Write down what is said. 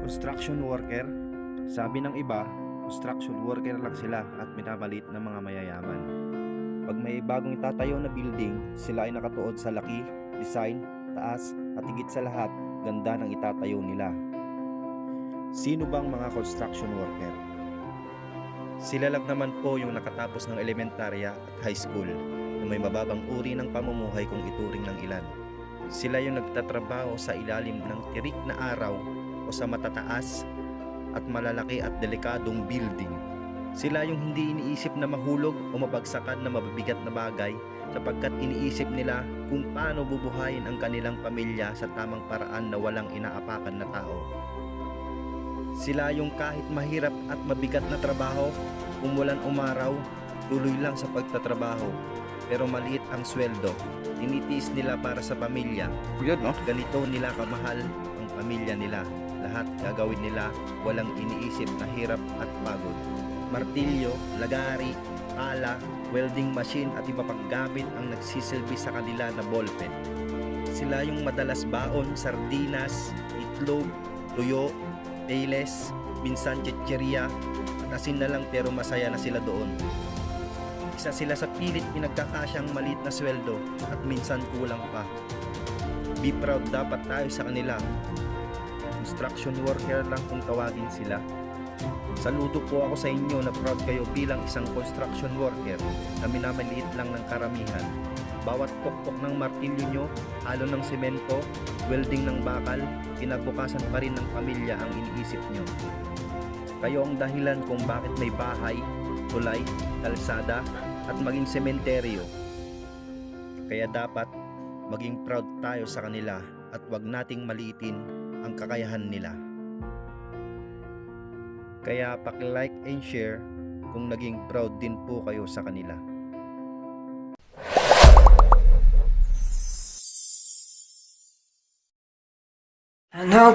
Construction worker. Sabi ng iba, construction worker lang sila at minamaliit ng mga mayayaman. Pag may bagong itatayo na building, sila ay nakatuod sa laki, design, taas at higit sa lahat, ganda ng itatayo nila. Sino bang mga construction worker? Sila lang naman po yung nakatapos ng elementarya at high school na may mababang uri ng pamumuhay kung ituring ng ilan. Sila yung nagtatrabaho sa ilalim ng tirik na araw o sa matataas at malalaki at delikadong building. Sila yung hindi iniisip na mahulog o mabagsakan na mabibigat na bagay sapagkat iniisip nila kung paano bubuhayin ang kanilang pamilya sa tamang paraan na walang inaapakan na tao. Sila yung kahit mahirap at mabigat na trabaho, umulan umaraw, tuloy lang sa pagtatrabaho. Pero maliit ang sweldo, tinitiis nila para sa pamilya. Ganito nila kamahal ang pamilya nila. Lahat gagawin nila, walang iniisip na hirap at pagod. Martilyo, lagari, pala, welding machine at iba pang gamit ang nagsisilbi sa kanila na ballpen. Sila yung madalas baon, sardinas, itlog, tuyo, tailes, minsan chichirya, at asin na lang pero masaya na sila doon. Isa sila sa pilit pinagkakasyang maliit na sweldo at minsan kulang pa. Be proud dapat tayo sa kanila. Construction worker lang kung tawagin sila. Saludo po ako sa inyo na proud kayo bilang isang construction worker na minamaliit lang ng karamihan. Bawat pokpok ng martilyo nyo, halo ng semento, welding ng bakal, kinabukasan pa rin ng pamilya ang iniisip nyo. Kayo ang dahilan kung bakit may bahay, tulay, kalsada, at maging sementeryo. Kaya dapat maging proud tayo sa kanila at wag nating maliitin ang kakayahan nila. Kaya paki-like and share kung naging proud din po kayo sa kanila. I know